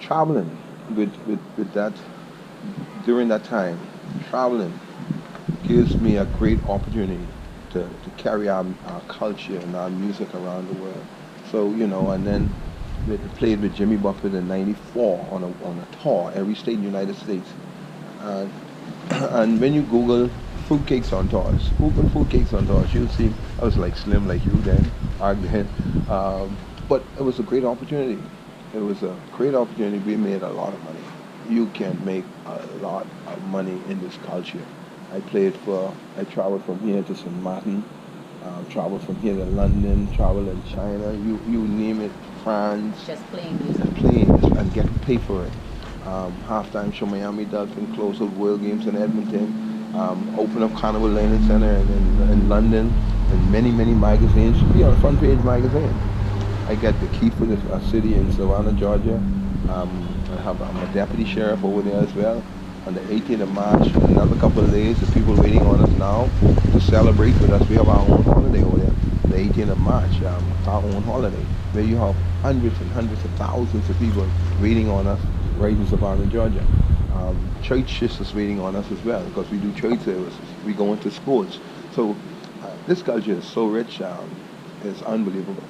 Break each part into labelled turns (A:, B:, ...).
A: traveling with that during that time, traveling gives me a great opportunity to carry our culture and our music around the world. So, and then played with Jimmy Buffett in '94 on a tour, every state in the United States. And, and when you Google fruitcakes on tours, Google fruitcakes on tours, you'll see I was like slim like you then, arguing. But it was a great opportunity. It was a great opportunity. We made a lot of money. You can make a lot of money in this culture. I traveled from here to St. Martin, traveled from here to London, traveled in China, you name it, France,
B: Just playing music.
A: and playing and getting paid for it. Halftime show Miami Dolphins, close out World Games in Edmonton, open up Carnival Learning Center in London, and many magazines. Should be on the front page magazine. I got the key for this city in Savannah, Georgia. I'm a deputy sheriff over there as well. On the 18th of March, in another couple of days, the people waiting on us now to celebrate with us. We have our own holiday over there. The 18th of March, our own holiday, where you have hundreds and hundreds of thousands of people waiting on us right in Savannah, Georgia. Church sisters waiting on us as well because we do church services. We go into schools. So this culture is so rich. It's unbelievable.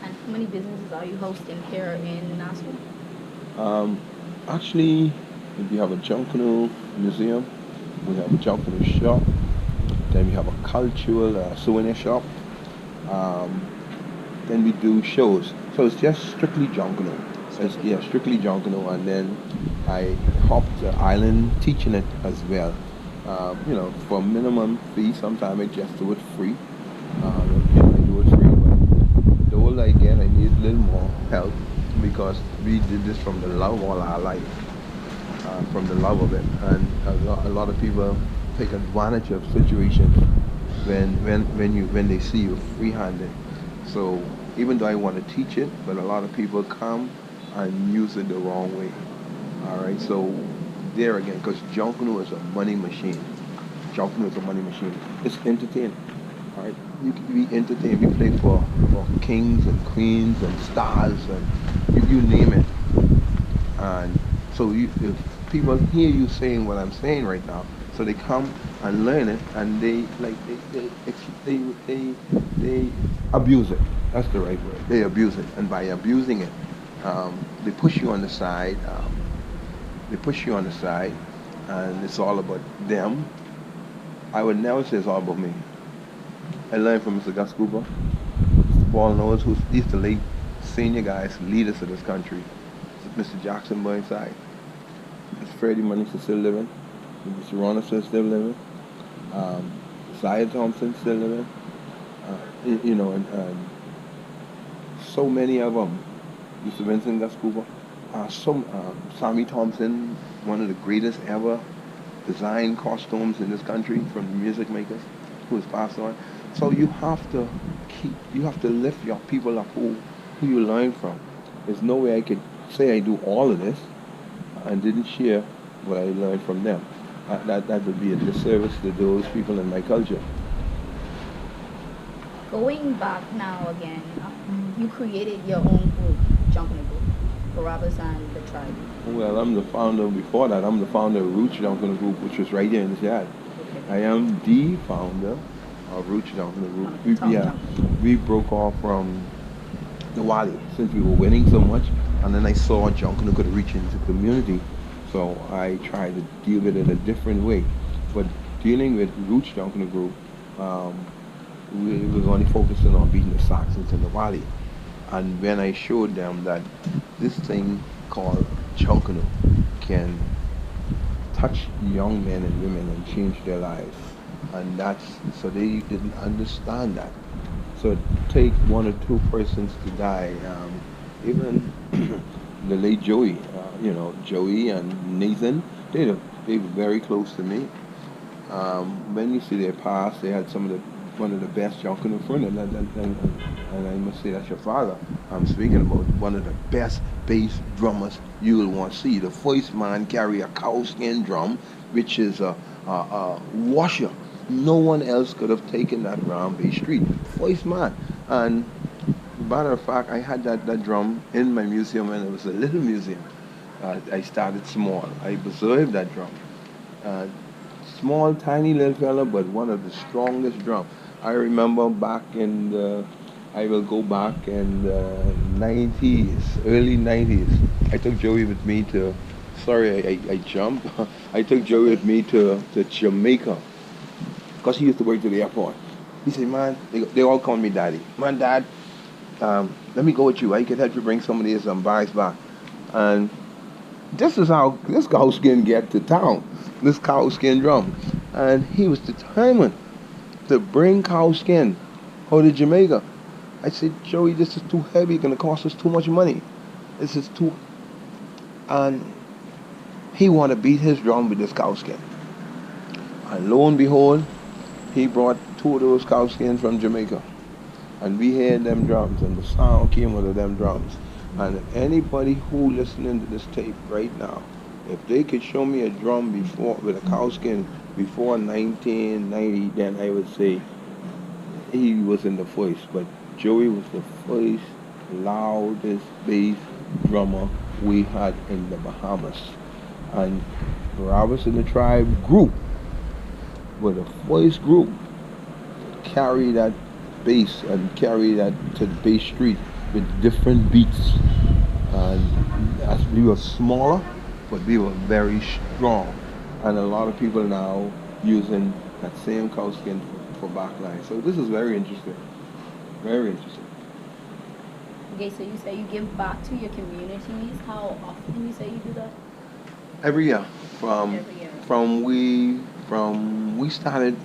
B: And how many businesses are you hosting here in Nashville?
A: Um, Actually, we have a junk canoe museum. We have a junk canoe shop. Then we have a cultural souvenir shop. Um, then we do shows. So it's just strictly junk canoe. It's, yeah, strictly junk canoe. And then I hop the island teaching it as well. For minimum fee. Sometimes I just do it free. I do it free, but the older I get, I need a little more help because we did this from the love all our life, from the love of it, and a lot of people take advantage of situations when they see you free-handed. So even though I want to teach it, but a lot of people come and use it the wrong way. All right, so there again, because Junkanoo is a money machine. Junkanoo is a money machine. It's entertaining. All right, we entertain. We play for kings and queens and stars and you name it. And so if people hear you saying what I'm saying right now, so they come and learn it, and they abuse it. That's the right word. They abuse it, and by abusing it, they push you on the side. They push you on the side, and it's all about them. I would never say it's all about me. I learned from Mr. Gus Cooper, Mr. Paul Knowles, who's these the late senior guys, leaders of this country. Mr. Jackson Burnside, Mr. Freddie Money still living, Mr. Ronerson still living, um, Zaya Thompson still living, and so many of them. Mr. Vincent Gus Cooper, Sammy Thompson, one of the greatest ever design costumes in this country from the music makers who has passed on. So you have to lift your people up who you learn from. There's no way I could say I do all of this and didn't share what I learned from them. That would be a disservice to those people in my culture.
B: Going back now again, you created your own group, Jumping Group, Barabbas and the Tribe.
A: Well, I'm the founder. Before that, I'm the founder of Roots Jumping Group, which was right here in this yard.
B: Okay.
A: I am the founder of Roots Jumping Group. We broke off from the Wally since we were winning so much, and then I saw Junkanoo could reach into the community, so I tried to deal with it a different way. But dealing with Roots Junkanoo Group, um, we was only focusing on beating the Saxons in the Wally. And when I showed them that this thing called Junkanoo can touch young men and women and change their lives, and that's so they didn't understand that. So it take one or two persons to die. Even the late Joey, Joey and Nathan, they were very close to me. When you see their past, they had some of the one of the best junk in the front, and I must say that's your father. I'm speaking about one of the best bass drummers you will want to see. The first man carry a cow skin drum, which is a washer. No one else could have taken that around Bay Street. First man. And matter of fact, I had that drum in my museum, and it was a little museum. I started small. I preserved that drum. Uh, Small, tiny little fella, but one of the strongest drum. I remember back in the, I will go back in the 90s, early 90s. I took Joey with me to, sorry, I jumped. I took
B: It's
A: Joey
B: okay.
A: with me to Jamaica because he used to work to the airport. He said, man, they all call me daddy. Man, dad, let me go with you. I can help you bring some of these bags back. And this is how this cowskin get to town. This cowskin drum. And he was determined to bring cowskin out to Jamaica. I said, Joey, this is too heavy. It's going to cost us too much money. This is too... And he want to beat his drum with this cowskin. And lo and behold, he brought two of those cowskins from Jamaica. And we heard them drums, and the sound came out of them drums. And anybody who listening to this tape right now, if they could show me a drum before with a cowskin before 1990, then I would say he was in the voice. But Joey was the first loudest bass drummer we had in the Bahamas. And Barabbas and the Tribe group were the first group to carry that bass and carry that to the bass street with different beats. And as we were smaller, but we were very strong. And a lot of people now using that same cowskin for backline. So this is very interesting. Very interesting.
B: Okay, so you say you give back to your communities. How often you say you do that?
A: Every year, from
B: Every year.
A: we started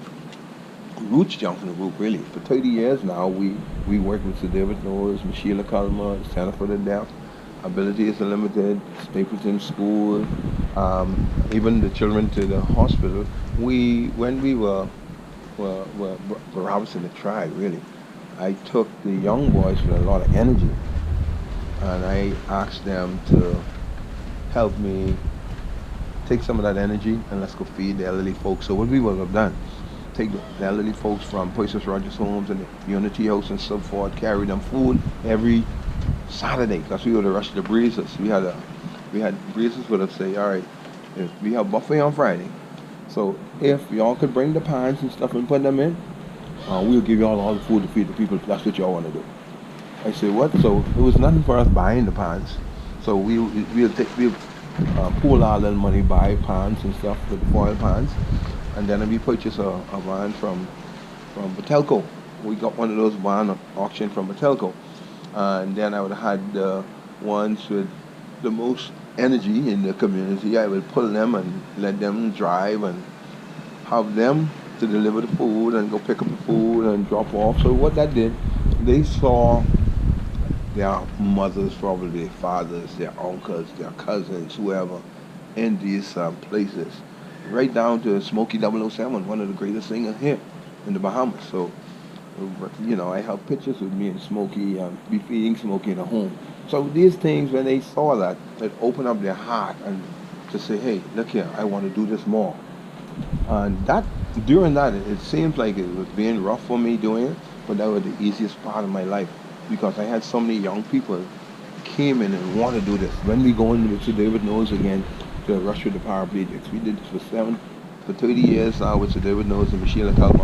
A: roots jumping the group really for 30 years now. We work with Sir David Knowles, Michelle Kalma, Center for the Deaf, Ability is Unlimited, Stapleton School, even the children to the hospital. We when we were Barabbas in the tribe really. I took the young boys with a lot of energy, and I asked them to help me take some of that energy and let's go feed the elderly folks. So what we would have done, take the elderly folks from Princess Rogers Homes and the Unity House and so forth, carry them food every Saturday because we would have rushed the breezes. We had breezes would have say, all right, if we have buffet on Friday. So if y'all could bring the pans and stuff and put them in, we'll give y'all all the food to feed the people if that's what y'all want to do. I said, what? So it was nothing for us buying the pans. So we'll pool our little money, buy pans and stuff with foil pans, and then we purchase a van from Batelco. We got one of those van auction from Batelco, and then I would have had the ones with the most energy in the community. I would pull them and let them drive and have them to deliver the food and go pick up the food and drop off. So what that did, they saw their mothers, probably their fathers, their uncles, their cousins, whoever, in these places. Right down to Smokey 007, one of the greatest singers here in the Bahamas. So, I have pictures with me and Smokey, be feeding Smokey in a home. So these things, when they saw that, it opened up their heart and to say, hey, look here, I want to do this more. And during that, it seems like it was being rough for me doing it, but that was the easiest part of my life because I had so many young people came in and want to do this. When we go into Sir David Knowles again to rush with the paraplegics, we did this for 30 years now with Sir David Knowles and Michelle Kalma.